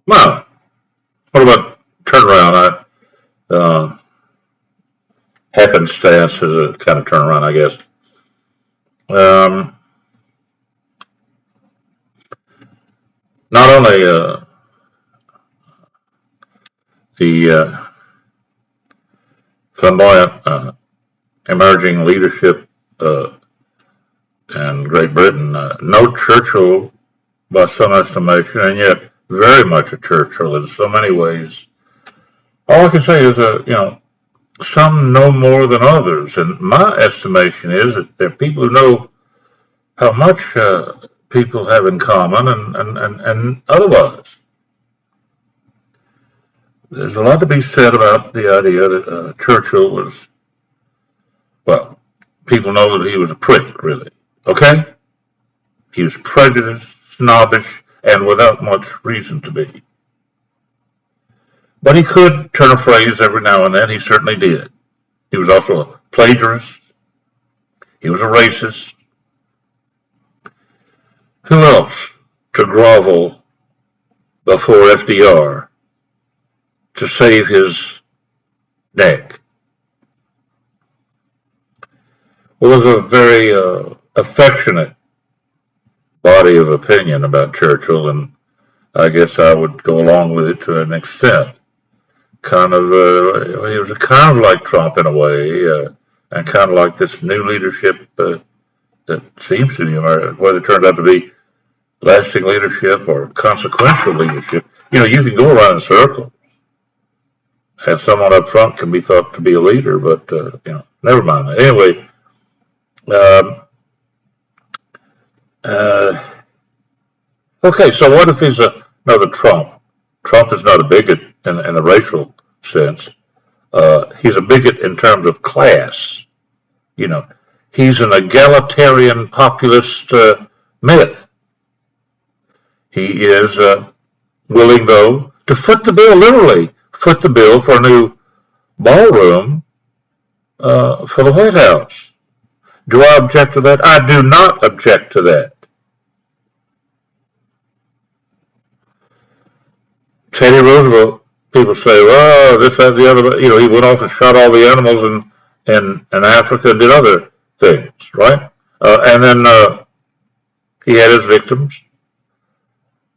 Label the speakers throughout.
Speaker 1: Well, what about turnaround? Uh, Happenstance is a kind of turnaround, I guess. Um, Not only the flamboyant emerging leadership uh, in Great Britain, no Churchill by some estimation, and yet very much a Churchill in so many ways. All I can say is, some know more than others, and my estimation is that there are people who know how much people have in common and otherwise. There's a lot to be said about the idea that Churchill was, well, people know that he was a prick, really. Okay? He was prejudiced, snobbish, and without much reason to be. But he could turn a phrase every now and then. He certainly did. He was also a plagiarist. He was a racist. Who else to grovel before FDR to save his neck? It was a very affectionate body of opinion about Churchill, and I guess I would go along with it to an extent. He was kind of like Trump in a way, and kind of like this new leadership that seems to be emerging, whether it turns out to be lasting leadership or consequential leadership. You can go around in circles, and someone up front can be thought to be a leader, but never mind that. Anyway, um, uh, okay, so what if he's another Trump? Trump is not a bigot in the racial sense. He's a bigot in terms of class. You know, he's an egalitarian populist myth. He is willing, though, to foot the bill, literally foot the bill for a new ballroom for the White House. Do I object to that? I do not object to that. Teddy Roosevelt, people say, well, this, that, the other. He went off and shot all the animals in Africa and did other things, right? And then he had his victims.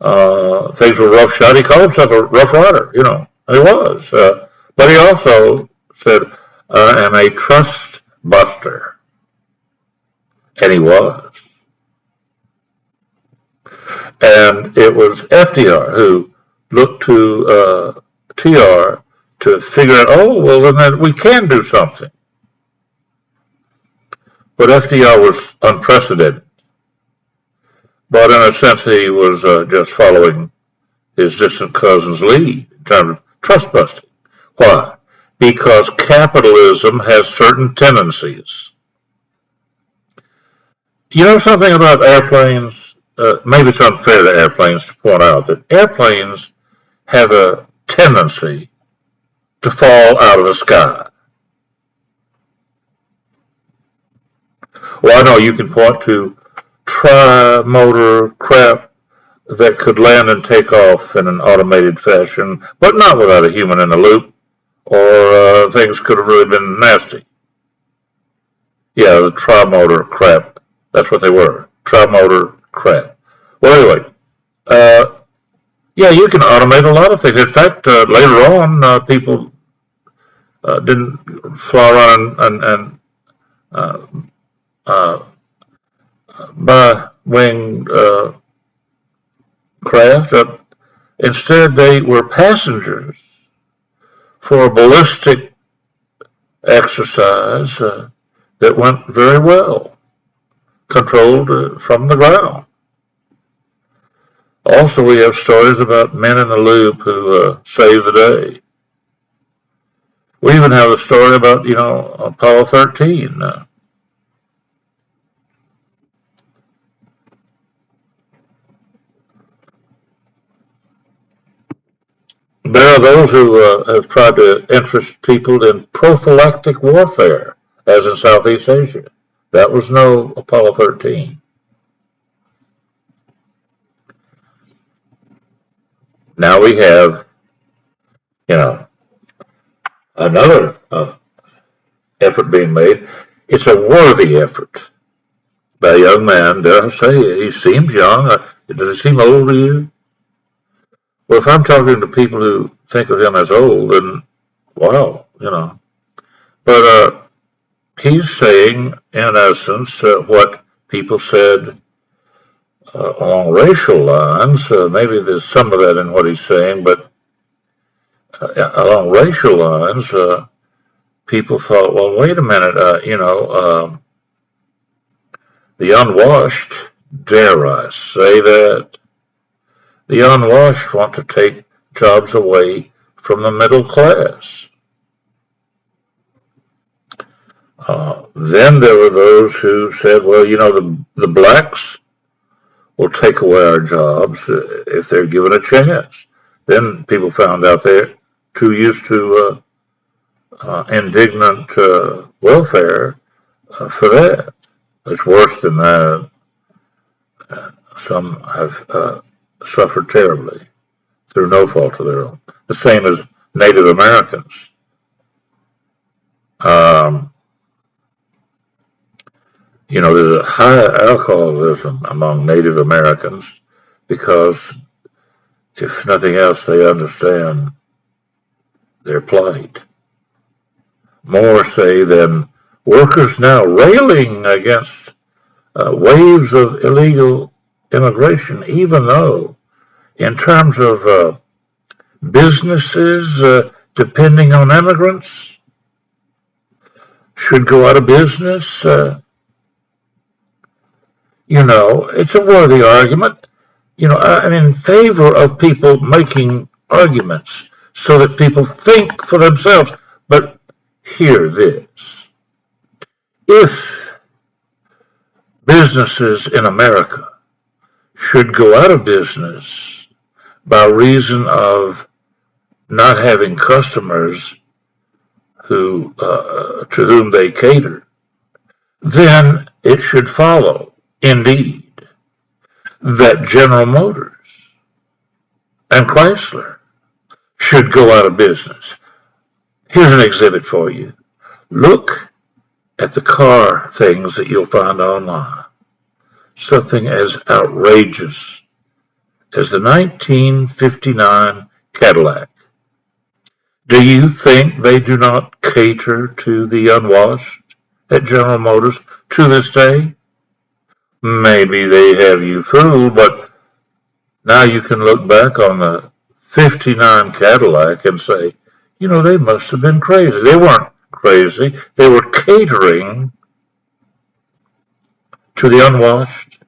Speaker 1: Things were rough shot. He called himself a rough rider, and he was. But he also said, I am a trust buster. And he was. And it was FDR who looked to TR to figure out, oh, well, then we can do something. But FDR was unprecedented. But in a sense, he was just following his distant cousin's lead in terms of trust busting. Why? Because capitalism has certain tendencies. You know something about airplanes? Maybe it's unfair to airplanes to point out that airplanes have a tendency to fall out of the sky. Well, I know you can point to tri-motor crap that could land and take off in an automated fashion, but not without a human in the loop, or things could have really been nasty. Yeah, the tri-motor crap. That's what they were. Tri-motor crap. Well, anyway, yeah, you can automate a lot of things. In fact, later on, people didn't fly around and uh, uh, by winged craft. Instead, they were passengers for a ballistic exercise that went very well, controlled from the ground. Also, we have stories about men in the loop who saved the day. We even have a story about, Apollo 13. There are those who have tried to interest people in prophylactic warfare, as in Southeast Asia. That was no Apollo 13. Now we have, you know, another effort being made. It's a worthy effort by a young man. Dare I say, he seems young. Does he seem old to you? Well, if I'm talking to people who think of him as old, then wow, But he's saying, in essence, what people said along racial lines. Maybe there's some of that in what he's saying, but along racial lines, people thought, well, wait a minute, the unwashed, dare I say that, the unwashed want to take jobs away from the middle class. Then there were those who said, well, the blacks will take away our jobs if they're given a chance. Then people found out they're too used to indignant welfare for that. It's worse than that. Some have suffered terribly through no fault of their own. The same as Native Americans. There's a high alcoholism among Native Americans because, if nothing else, they understand their plight. More say than workers now railing against waves of illegal immigration, even though, in terms of businesses depending on immigrants, should go out of business. It's a worthy argument. I'm in favor of people making arguments so that people think for themselves. But hear this. If businesses in America should go out of business by reason of not having customers to whom they cater, then it should follow, indeed, that General Motors and Chrysler should go out of business. Here's an exhibit for you. Look at the car things that you'll find online. Something as outrageous as the 1959 Cadillac. Do you think they do not cater to the unwashed at General Motors to this day? Maybe they have you fooled, but now you can look back on the 59 Cadillac and say, they must have been crazy. They weren't crazy. They were catering to the unwashed,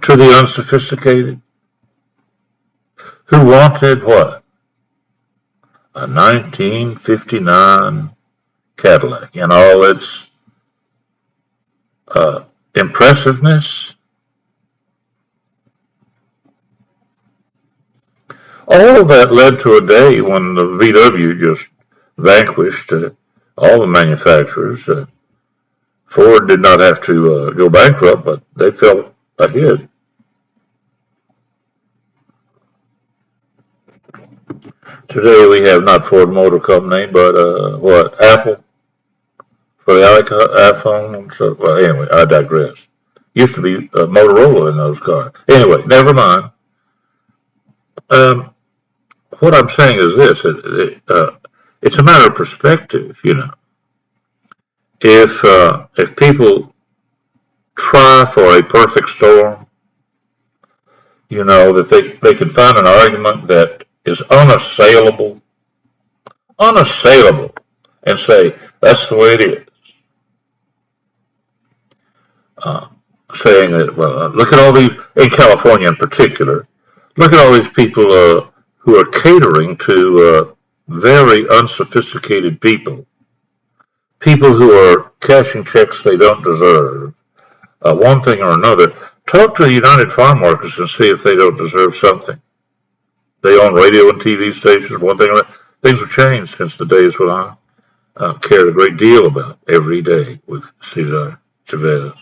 Speaker 1: to the unsophisticated, who wanted what? A 1959 Cadillac in all its impressiveness. All of that led to a day when the VW just vanquished all the manufacturers. Ford did not have to go bankrupt, but they fell ahead. Today we have not Ford Motor Company, but Apple for the iPhone. So, well, anyway, I digress. Used to be Motorola in those cars. Anyway, never mind. What I'm saying is this: it's a matter of perspective. If people try for a perfect storm, that they can find an argument that is unassailable, and say that's the way it is. Saying that, well, look at all these in California in particular. Look at all these people who are catering to very unsophisticated people who are cashing checks they don't deserve. One thing or another. Talk to the United Farm Workers and see if they don't deserve something. They own radio and TV stations. One thing or another. Things have changed since the days when I cared a great deal about every day with Cesar Chavez.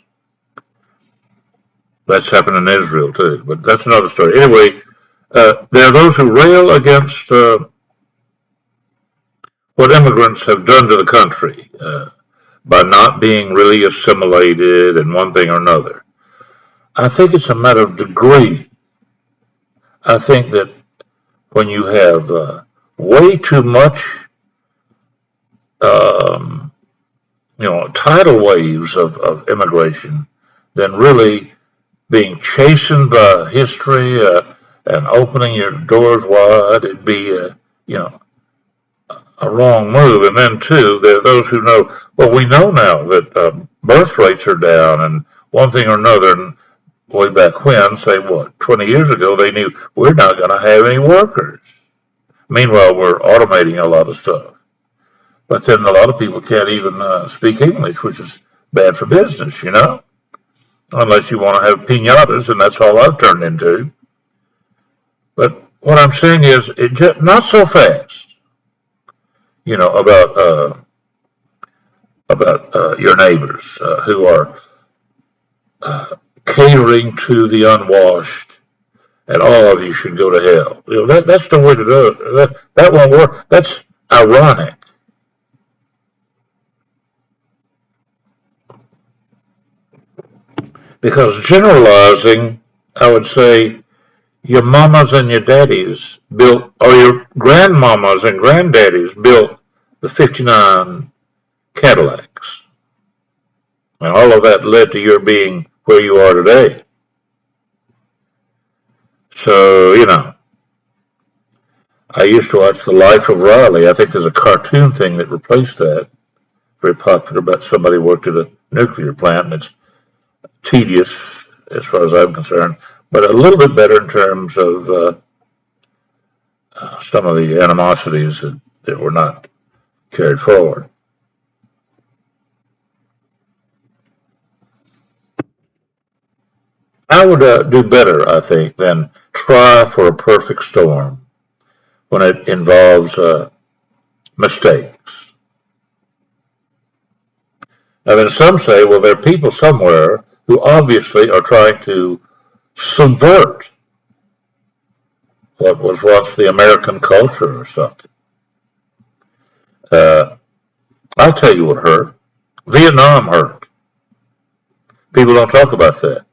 Speaker 1: That's happened in Israel too, but that's another story. Anyway, there are those who rail against what immigrants have done to the country by not being really assimilated and one thing or another. I think it's a matter of degree. I think that when you have way too much, tidal waves of immigration, then really being chastened by history and opening your doors wide, it'd be, a wrong move. And then, too, there are those who know, well, we know now that birth rates are down and one thing or another. And way back when, say what, 20 years ago, they knew we're not going to have any workers. Meanwhile, we're automating a lot of stuff. But then a lot of people can't even speak English, which is bad for business, unless you want to have piñatas, and that's all I've turned into. But what I'm saying is, it just, not so fast, about your neighbors who are catering to the unwashed, and all of you should go to hell. That's the way to do it. That won't work. That's ironic. Because generalizing, I would say your mamas and your daddies built, or your grandmamas and granddaddies built the 59 Cadillacs. And all of that led to your being where you are today. So, I used to watch The Life of Riley. I think there's a cartoon thing that replaced that. Very popular, about somebody worked at a nuclear plant, and it's tedious as far as I'm concerned, but a little bit better in terms of some of the animosities that were not carried forward. I would do better, I think, than try for a perfect storm when it involves mistakes. Now, then some say, well, there are people somewhere who obviously are trying to subvert what was once the American culture or something. I'll tell you what hurt. Vietnam hurt. People don't talk about that.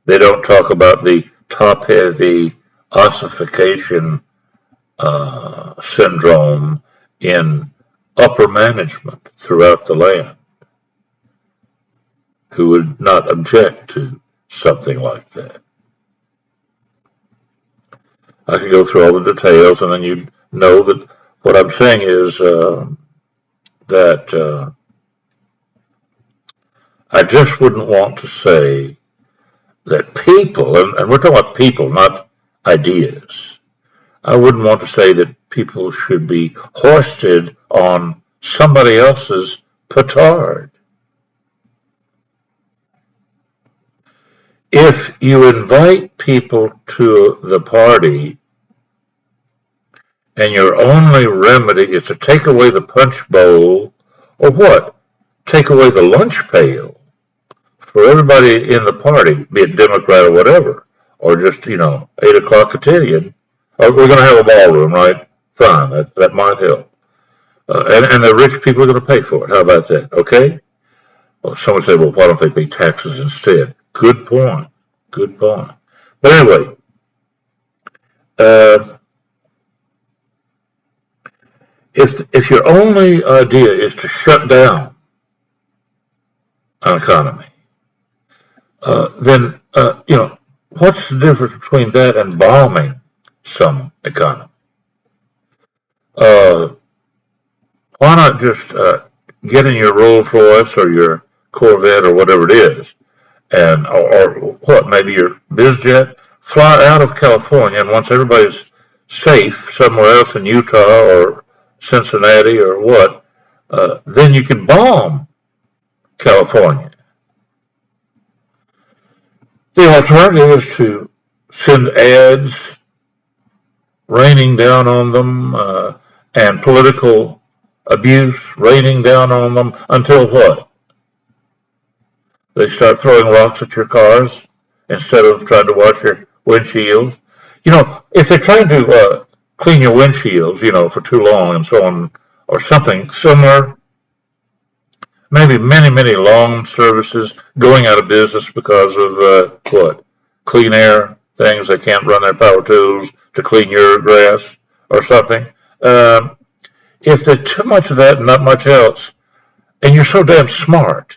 Speaker 1: They don't talk about the top-heavy ossification syndrome in upper management throughout the land, who would not object to something like that. I could go through all the details, and then you'd know that what I'm saying is that I just wouldn't want to say that people, and we're talking about people, not ideas, I wouldn't want to say that people should be hoisted on somebody else's petard. If you invite people to the party and your only remedy is to take away the punch bowl, or what? Take away the lunch pail for everybody in the party, be it Democrat or whatever, or just, 8 o'clock cotillion. We're going to have a ballroom, right? Fine, that might help. And the rich people are going to pay for it. How about that? Okay? Well, someone said, well, why don't they pay taxes instead? Good point. Good point. But anyway, if your only idea is to shut down an economy, then what's the difference between that and bombing some economy? Why not just get in your Rolls Royce or your Corvette or whatever it is, and or what, maybe your BizJet, fly out of California, and once everybody's safe somewhere else in Utah or Cincinnati or what, then you can bomb California. The alternative is to send ads raining down on them and political abuse raining down on them until what? They start throwing rocks at your cars? instead of trying to wash your windshields. If they're trying to clean your windshields, for too long and so on, or something similar, maybe many, many lawn services going out of business because of what? Clean air things. They can't run their power tools to clean your grass or something. Um, if there's too much of that and not much else, and you're so damn smart,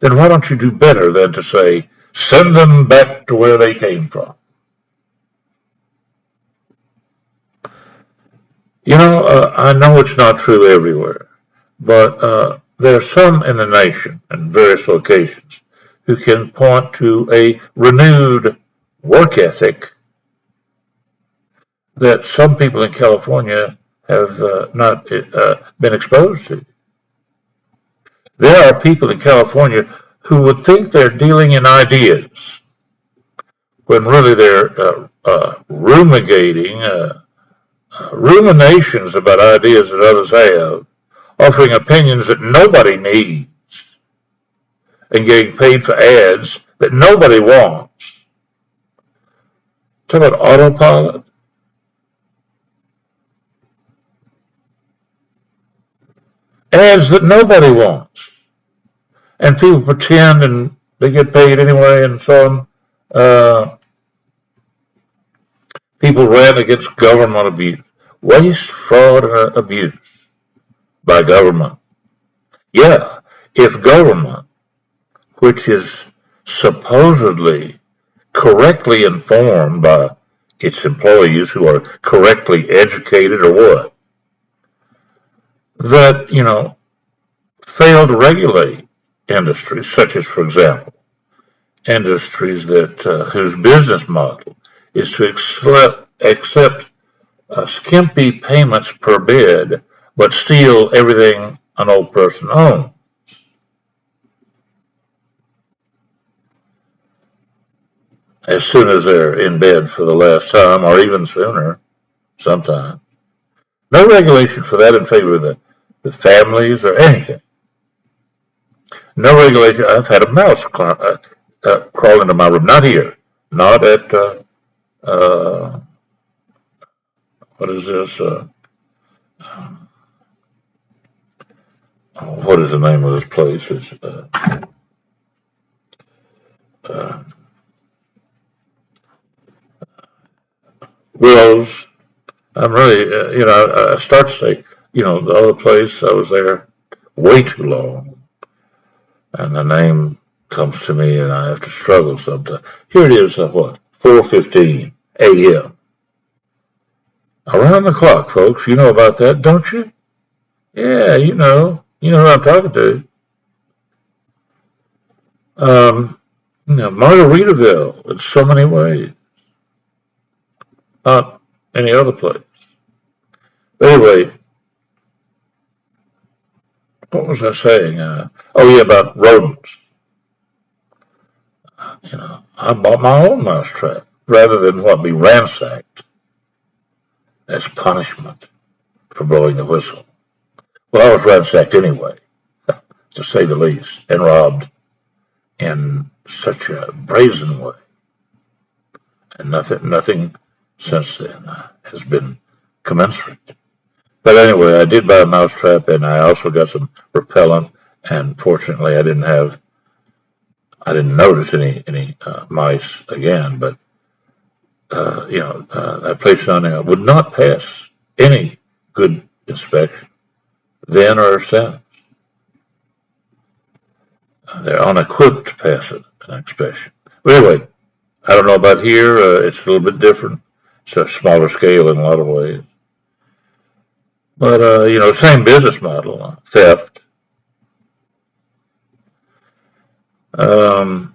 Speaker 1: then why don't you do better than to say, send them back to where they came from? I know it's not true everywhere, but there are some in the nation in various locations who can point to a renewed work ethic that some people in California have not been exposed to. There are people in California who would think they're dealing in ideas when really they're ruminations about ideas that others have, offering opinions that nobody needs, and getting paid for ads that nobody wants. Talk about autopilot. Ads that nobody wants. And people pretend and they get paid anyway and so on. People ran against government abuse. Waste, fraud, and abuse by government. Yeah, if government, which is supposedly correctly informed by its employees who are correctly educated or what, that, fail to regulate industries, such as, for example, industries that whose business model is to accept skimpy payments per bid, but steal everything an old person owns. As soon as they're in bed for the last time, or even sooner, sometimes. No regulation for that in favor of the families or anything. No regulation. I've had a mouse crawl into my room. Not here. Not at, what is this? What is the name of this place? It's, uh, Willows. I'm really, I start to say, the other place I was there way too long, and the name comes to me, and I have to struggle sometimes. Here it is, what, 4:15 a.m. Around the clock, folks. You know about that, don't you? Yeah, you know who I'm talking to. Margaritaville in so many ways, not any other place. But anyway, what was I saying? Oh yeah, about rodents. I bought my own mousetrap rather than what be ransacked as punishment for blowing the whistle. Well, I was ransacked anyway, to say the least, and robbed in such a brazen way, and nothing since then has been commensurate. But anyway, I did buy a mousetrap, and I also got some repellent. And fortunately, I didn't notice any mice again. But that place down there would not pass any good inspection then or since. They're unequipped to pass an inspection. But anyway, I don't know about here. It's a little bit different. It's a smaller scale in a lot of ways. But, same business model, theft. And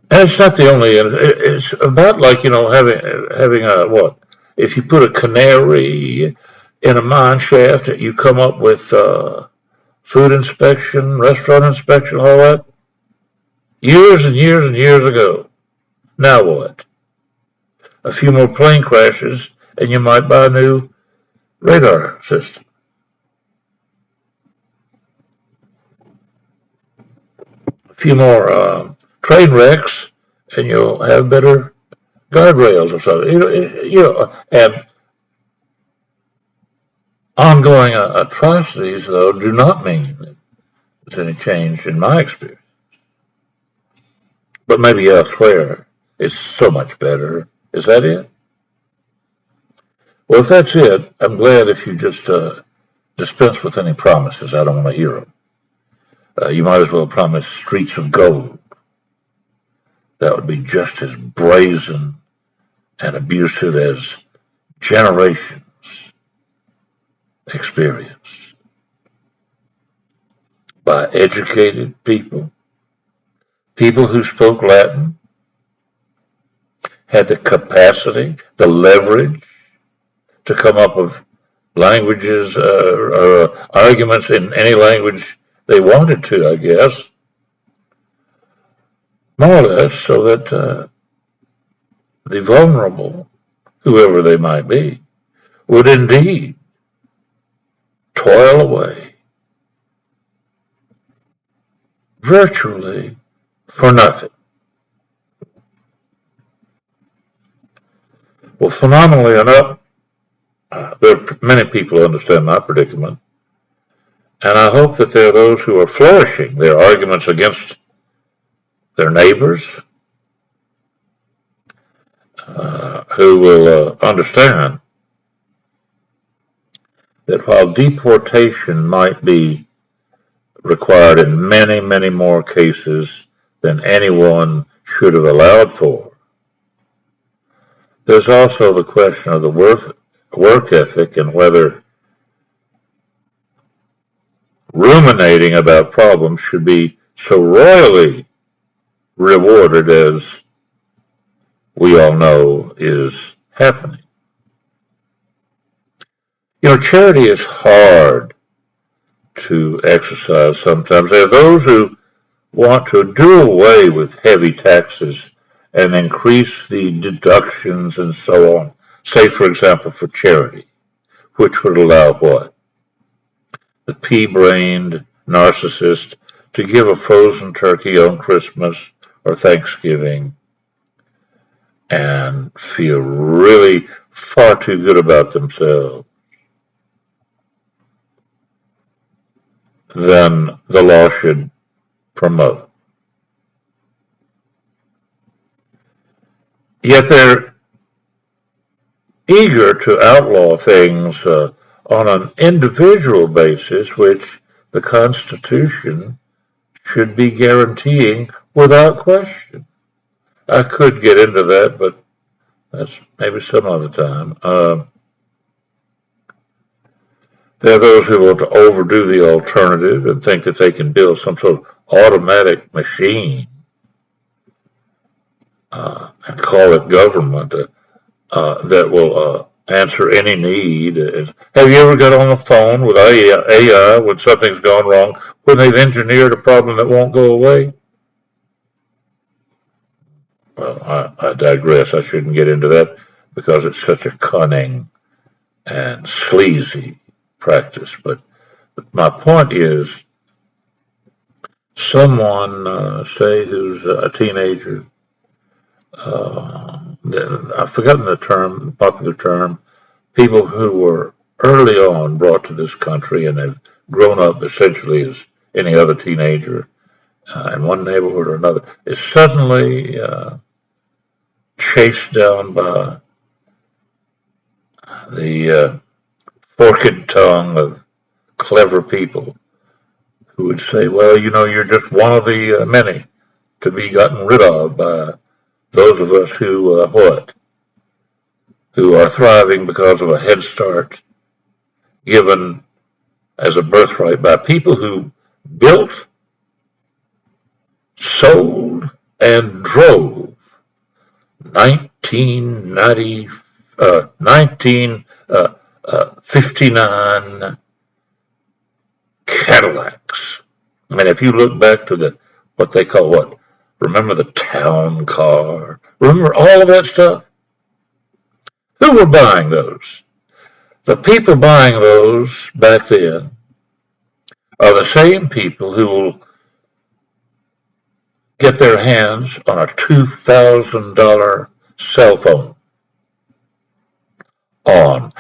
Speaker 1: it's not the only, it's about like, having a, what? If you put a canary in a mine shaft, you come up with food inspection, restaurant inspection, all that. Years and years and years ago. Now what? A few more plane crashes, and you might buy a new radar system. few more train wrecks, and you'll have better guardrails or something. And ongoing atrocities, though, do not mean that there's any change in my experience. But maybe elsewhere it's so much better. Is that it? Well, if that's it, I'm glad if you just dispense with any promises. I don't want to hear them. You might as well promise streets of gold. That would be just as brazen and abusive as generations experience by educated people, people who spoke Latin, had the capacity, the leverage to come up with languages or arguments in any language they wanted to, I guess, more or less, so that the vulnerable, whoever they might be, would indeed toil away virtually for nothing. Well, phenomenally enough, there are many people who understand my predicament, and I hope that there are those who are flourishing their arguments against their neighbors, who will understand that while deportation might be required in many, many more cases than anyone should have allowed for, there's also the question of the work ethic and whether ruminating about problems should be so royally rewarded as we all know is happening. Charity is hard to exercise sometimes. There are those who want to do away with heavy taxes and increase the deductions and so on. Say, for example, for charity, which would allow what? The pea-brained narcissist to give a frozen turkey on Christmas or Thanksgiving and feel really far too good about themselves than the law should promote. Yet they're eager to outlaw things on an individual basis, which the Constitution should be guaranteeing without question. I could get into that, but that's maybe some other time. There are those who want to overdo the alternative and think that they can build some sort of automatic machine and call it government that will answer any need. Have you ever got on the phone with AI when something's gone wrong, when they've engineered a problem that won't go away? Well, I digress. I shouldn't get into that because it's such a cunning and sleazy practice. But my point is, someone, say, who's a teenager, I've forgotten the term, the popular term, people who were early on brought to this country and have grown up essentially as any other teenager in one neighborhood or another, is suddenly chased down by the forked tongue of clever people who would say, well, you're just one of the many to be gotten rid of by those of us who, who are thriving because of a head start given as a birthright by people who built, sold, and drove 1959 Cadillacs. I mean, if you look back to what they call remember the town car? Remember all of that stuff? Who were buying those? The people buying those back then are the same people who will get their hands on a $2,000 cell phone on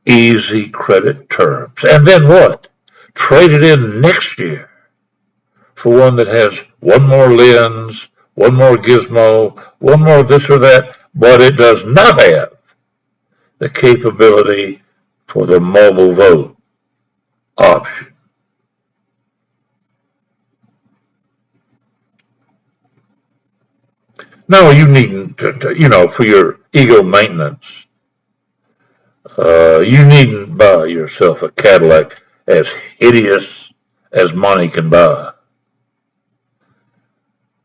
Speaker 1: easy credit terms. And then what? Trade it in next year for one that has one more lens, one more gizmo, one more this or that, but it does not have the capability for the mobile vote option. No, you needn't, for your ego maintenance, you needn't buy yourself a Cadillac as hideous as money can buy.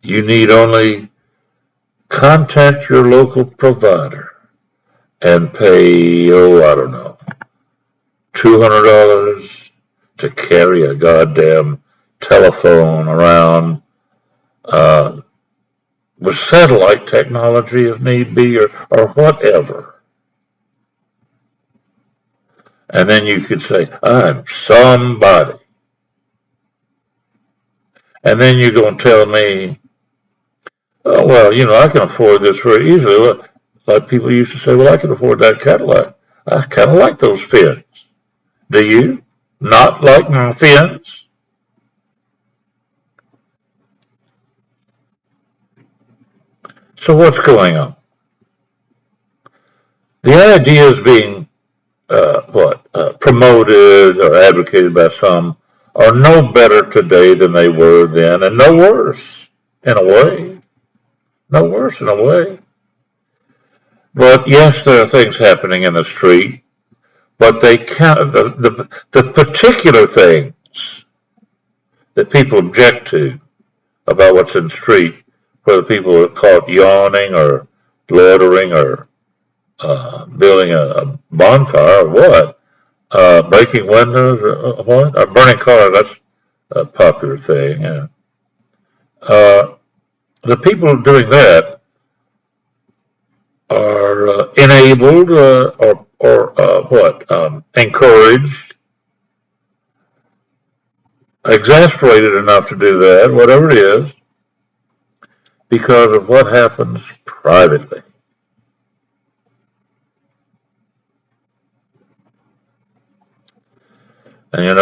Speaker 1: You need only contact your local provider and pay, I don't know, $200 to carry a goddamn telephone around with satellite technology if need be, or whatever. And then you could say, I'm somebody. And then you're going to tell me, oh, well, I can afford this very easily. Like people used to say, well, I can afford that Cadillac. I kind of like those fins. Do you? Not like my fins? So what's going on? The ideas being promoted or advocated by some are no better today than they were then, and no worse in a way. No worse in a way. But yes, there are things happening in the street, but they can't. The particular things that people object to about what's in the street, whether people are caught yawning or loitering or building a bonfire or what, breaking windows or what, or burning cars, that's a popular thing. Yeah. The people doing that are enabled or encouraged, exasperated enough to do that, whatever it is, because of what happens privately. And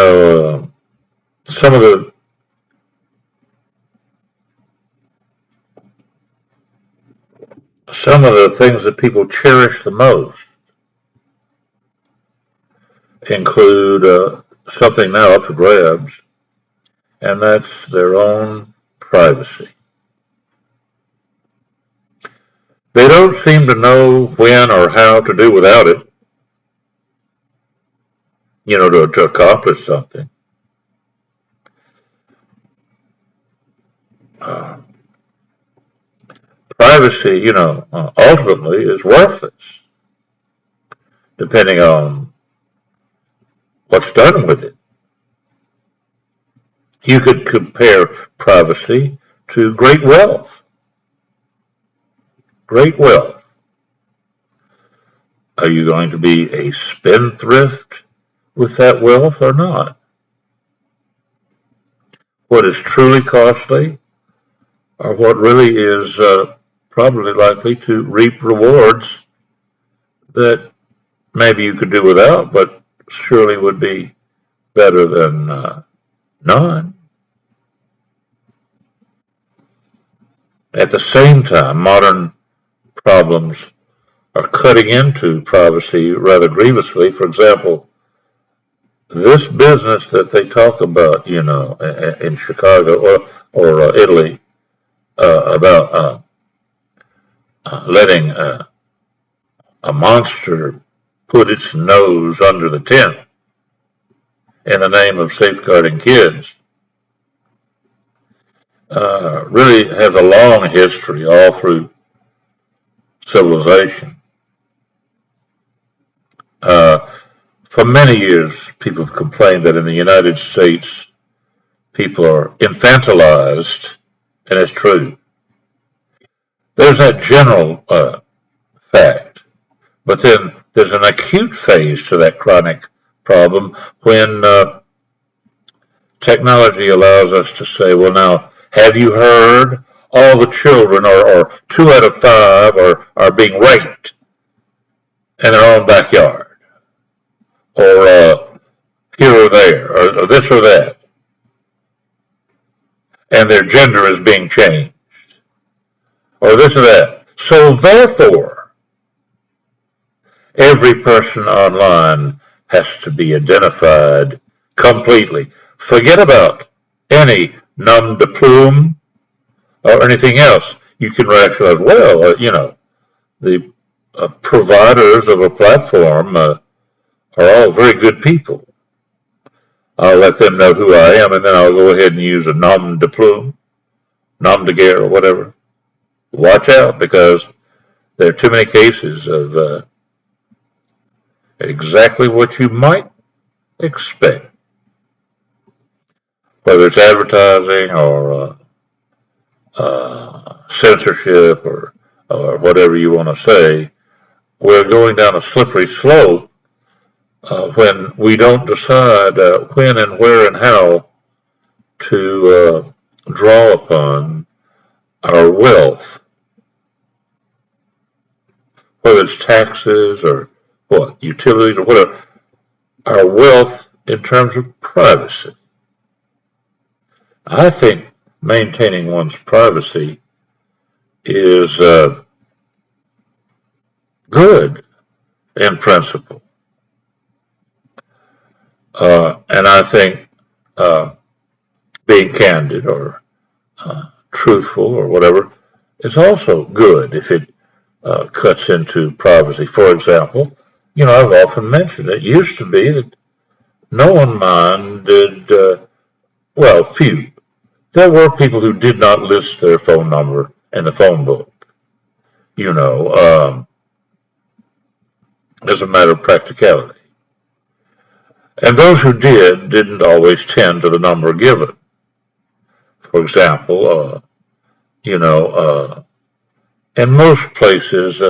Speaker 1: some of the things that people cherish the most include something now up for grabs, and that's their own privacy. They don't seem to know when or how to do without it, to accomplish something. Privacy, ultimately is worthless, depending on what's done with it. You could compare privacy to great wealth. Great wealth. Are you going to be a spendthrift with that wealth or not? What is truly costly, or what really is probably likely to reap rewards that maybe you could do without, but surely would be better than none. At the same time, modern problems are cutting into privacy rather grievously. For example, this business that they talk about, in Chicago or Italy, about letting a monster put its nose under the tent in the name of safeguarding kids, really has a long history all through civilization. For many years, people have complained that in the United States, people are infantilized, and it's true. There's that general fact, but then there's an acute phase to that chronic problem when technology allows us to say, well, now, have you heard all the children, or 2 out of 5, are being raped in their own backyard, or here or there, or this or that, and their gender is being changed, or this or that. So therefore, every person online has to be identified completely. Forget about any nom de plume or anything else. You can rationalize, well, the providers of a platform are all very good people. I'll let them know who I am, and then I'll go ahead and use a nom de plume, nom de guerre, or whatever. Watch out, because there are too many cases of exactly what you might expect, whether it's advertising or censorship or whatever you want to say. We're going down a slippery slope when we don't decide when and where and how to draw upon our wealth, whether it's taxes or utilities or whatever, our wealth in terms of privacy. I think maintaining one's privacy is good in principle. And I think being candid or truthful or whatever is also good if it cuts into privacy. For example, I've often mentioned it used to be that no one minded, few. There were people who did not list their phone number in the phone book, as a matter of practicality. And those who didn't always tend to the number given. For example, in most places,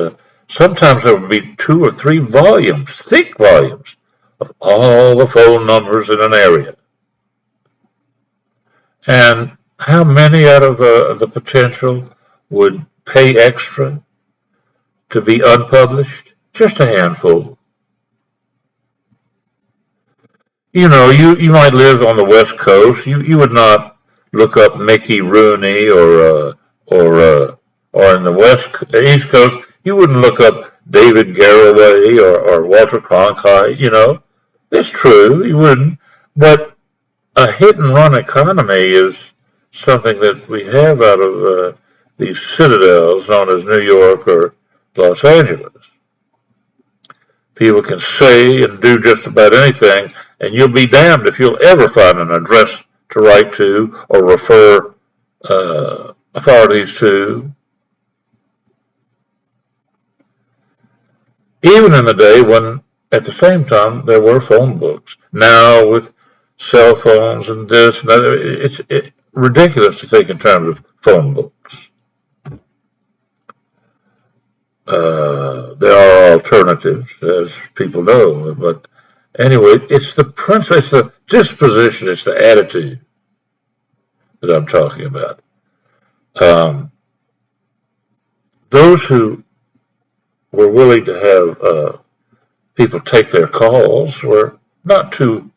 Speaker 1: sometimes there would be 2 or 3 volumes, thick volumes, of all the phone numbers in an area. And how many out of the potential would pay extra to be unpublished? Just a handful. You might live on the West Coast. You would not look up Mickey Rooney or in the East Coast, you wouldn't look up David Garroway or Walter Cronkite. It's true, you wouldn't. But a hit and run economy is something that we have out of these citadels known as New York or Los Angeles. People can say and do just about anything, and you'll be damned if you'll ever find an address to write to or refer authorities to. Even in the day when, at the same time, there were phone books. Now, with cell phones and this and that, it's ridiculous to think in terms of phone books. There are alternatives, as people know, but anyway, it's the principle, it's the disposition, it's the attitude that I'm talking about. Those who were willing to have people take their calls were not too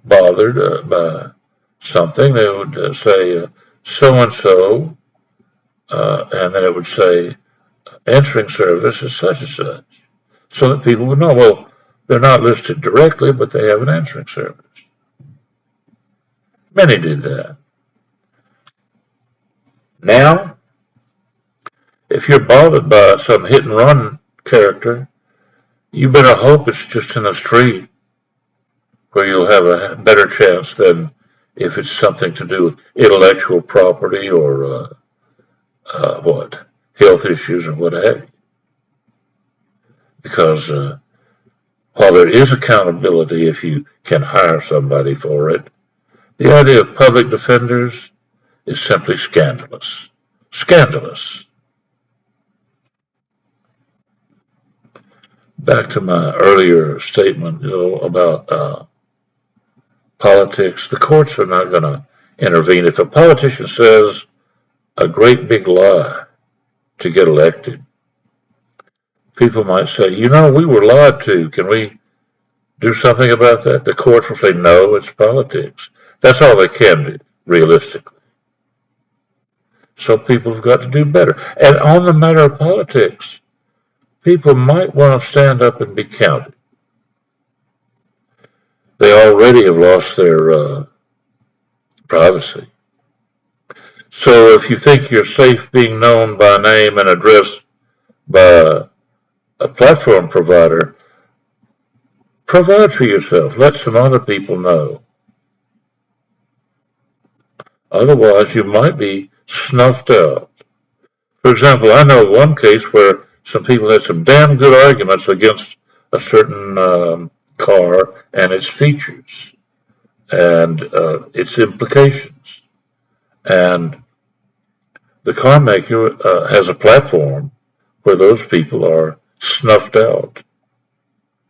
Speaker 1: bothered by something. They would say so-and-so, and then it would say answering service is such and such, so that people would know, well, they're not listed directly, but they have an answering service. Many did that. Now, if you're bothered by some hit and run character, you better hope it's just in the street, where you'll have a better chance than if it's something to do with intellectual property or health issues or what have you. Because while there is accountability if you can hire somebody for it, the idea of public defenders is simply scandalous. Scandalous. Back to my earlier statement, about politics. The courts are not going to intervene. If a politician says a great big lie to get elected. People might say, we were lied to. Can we do something about that? The courts will say, no, it's politics. That's all they can do, realistically. So people have got to do better. And on the matter of politics, people might want to stand up and be counted. They already have lost their privacy. So if you think you're safe being known by name and address by a platform provider, provide for yourself. Let some other people know. Otherwise, you might be snuffed out. For example, I know one case where some people had some damn good arguments against a certain car and its features and its implications. And the car maker has a platform where those people are snuffed out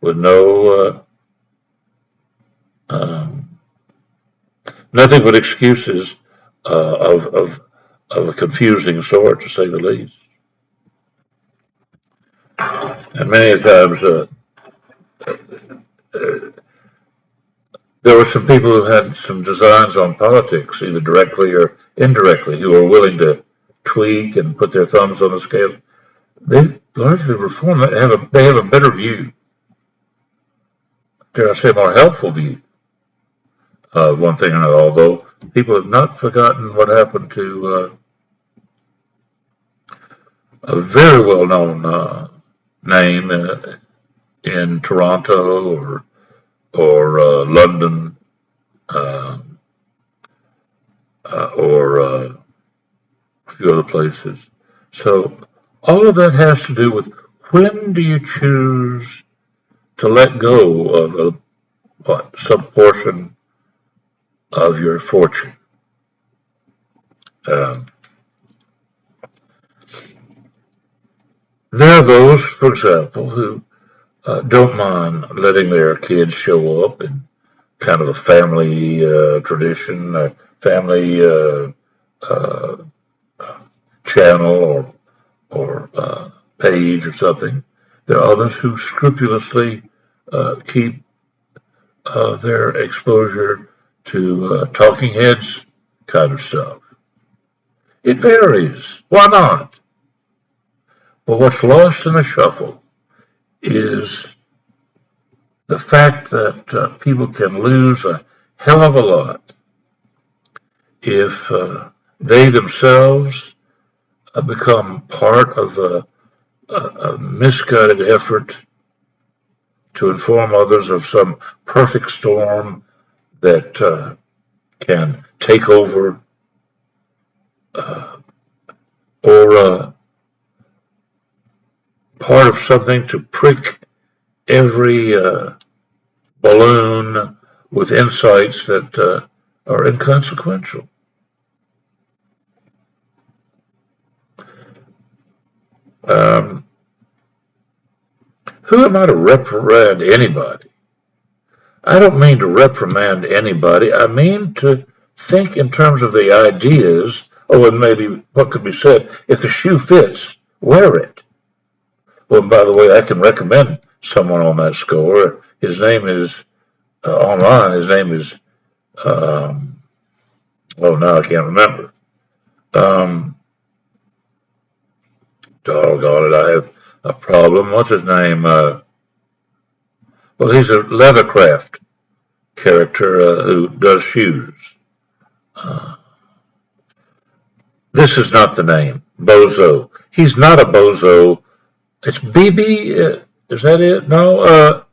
Speaker 1: with nothing but excuses of a confusing sort, to say the least. And many times there were some people who had some designs on politics, either directly or indirectly, who were willing to tweak and put their thumbs on the scale. They largely reform. They have a better view, dare I say, a more helpful view of one thing or another. Although people have not forgotten what happened to a very well-known name in Toronto or London or a few other places. So all of that has to do with when do you choose to let go of some portion of your fortune. There are those, for example, who don't mind letting their kids show up in kind of a family tradition, a family channel or page or something. There are others who scrupulously keep their exposure to talking heads kind of stuff. It varies. Why not? But what's lost in the shuffle is the fact that people can lose a hell of a lot if they themselves become part of a misguided effort to inform others of some perfect storm that can take over or part of something to prick every balloon with insights that are inconsequential. Who am I to reprimand anybody? I don't mean to reprimand anybody. I mean to think in terms of the ideas. Oh, and maybe what could be said, if the shoe fits, wear it. Well, by the way, I can recommend someone on that score. His name is, online, his name is, now I can't remember. Doggone it, I have a problem. What's his name? Well, he's a Leathercraft character who does shoes. This is not the name. Bozo. He's not a bozo. It's BB. Is that it? No.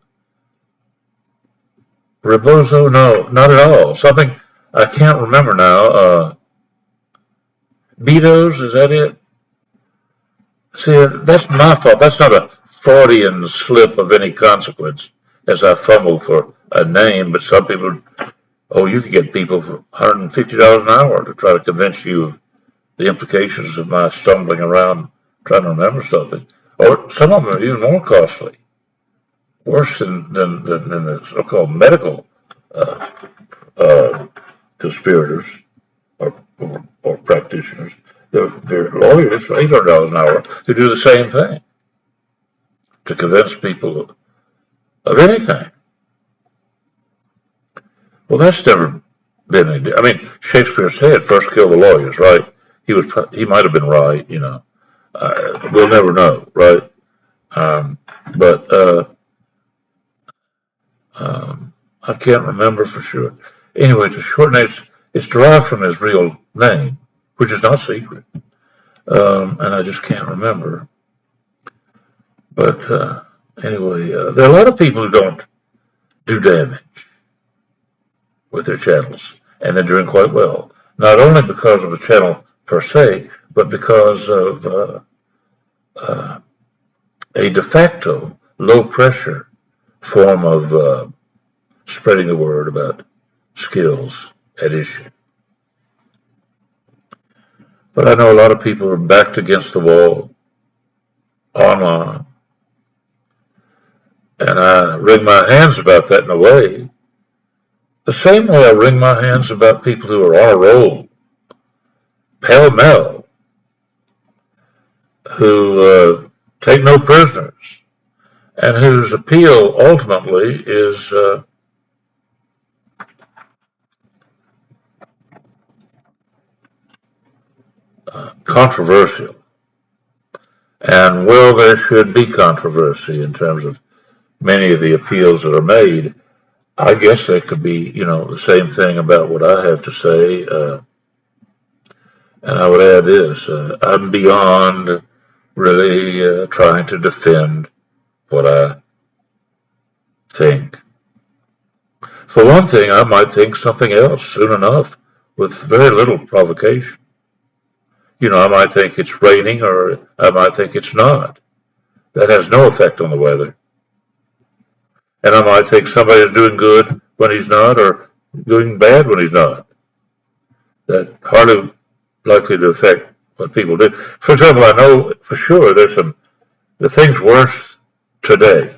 Speaker 1: Rebozo? No, not at all. Something I can't remember now. Betos? Is that it? See, that's my fault. That's not a Freudian slip of any consequence as I fumble for a name, but some people, you could get people for $150 an hour to try to convince you of the implications of my stumbling around trying to remember something. Or some of them are even more costly, worse than the so-called medical conspirators or practitioners. Their lawyers for $800 an hour to do the same thing, to convince people of anything. Well, that's never been any. I mean, Shakespeare said, "First kill the lawyers," right? He might have been right, you know. We'll never know, right? Um, but I can't remember for sure. Anyway, it's a short name. It's derived from his real name, which is not secret. And I just can't remember. But anyway, there are a lot of people who don't do damage with their channels, and they're doing quite well. Not only because of the channel per se, but because of a de facto low pressure form of spreading the word about skills at issue. But I know a lot of people are backed against the wall online, and I wring my hands about that in a way. The same way I wring my hands about people who are on a roll, pell mell, who take no prisoners, and whose appeal ultimately is controversial. And well, there should be controversy in terms of many of the appeals that are made. I guess there could be, you know, the same thing about what I have to say. And I would add this: I'm beyond really trying to defend what I think. For one thing, I might think something else soon enough with very little provocation. You know, I might think it's raining or I might think it's not. That has no effect on the weather. And I might think somebody's doing good when he's not or doing bad when he's not. That hardly likely to affect what people do. For example, I know for sure the things worse today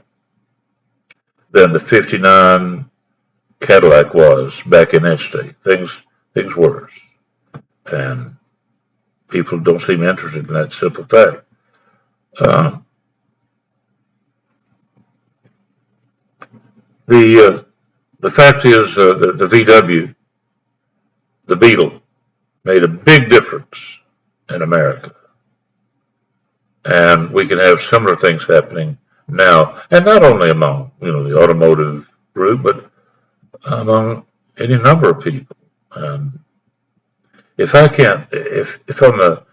Speaker 1: than the '59 Cadillac was back in its day. Things worse. And people don't seem interested in that simple fact. The fact is the VW, the Beetle, made a big difference in America, and we can have similar things happening now, and not only among the automotive group, but among any number of people. And if I can't, if on the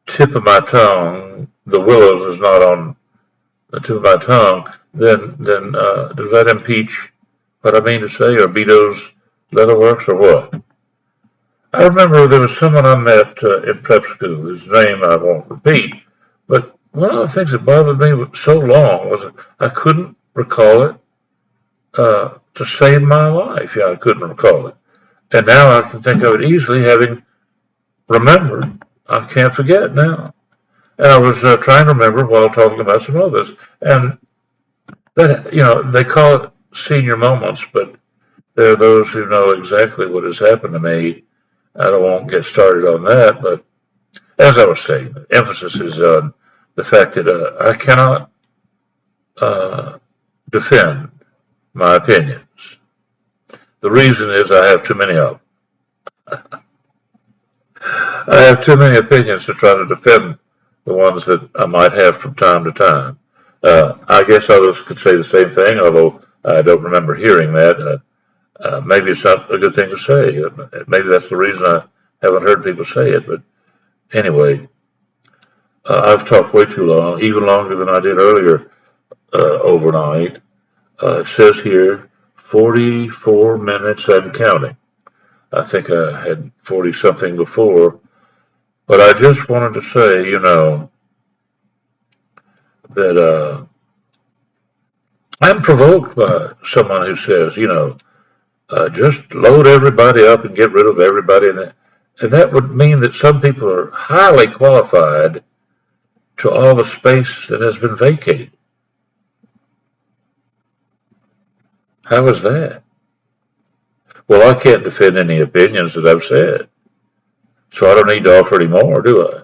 Speaker 1: tip of my tongue, the Willows is not on the tip of my tongue, then does that impeach what I mean to say, or Beato's Leatherworks, or what? I remember there was someone I met in prep school, whose name I won't repeat, but one of the things that bothered me so long was that I couldn't recall it to save my life. Yeah, I couldn't recall it. And now I can think of it easily, having remembered. I can't forget it now. And I was trying to remember while talking about some others. And that, they call it senior moments, but there are those who know exactly what has happened to me. I won't get started on that, but as I was saying, the emphasis is on the fact that I cannot defend my opinions. The reason is I have too many of them. I have too many opinions to try to defend the ones that I might have from time to time. I guess others could say the same thing, although I don't remember hearing that. Maybe it's not a good thing to say. Maybe that's the reason I haven't heard people say it. But anyway, I've talked way too long, even longer than I did earlier overnight. It says here 44 minutes and counting. I think I had 40 something before. But I just wanted to say, that I'm provoked by someone who says, just load everybody up and get rid of everybody. And that would mean that some people are highly qualified to all the space that has been vacated. How is that? Well, I can't defend any opinions that I've said. So I don't need to offer any more, do I?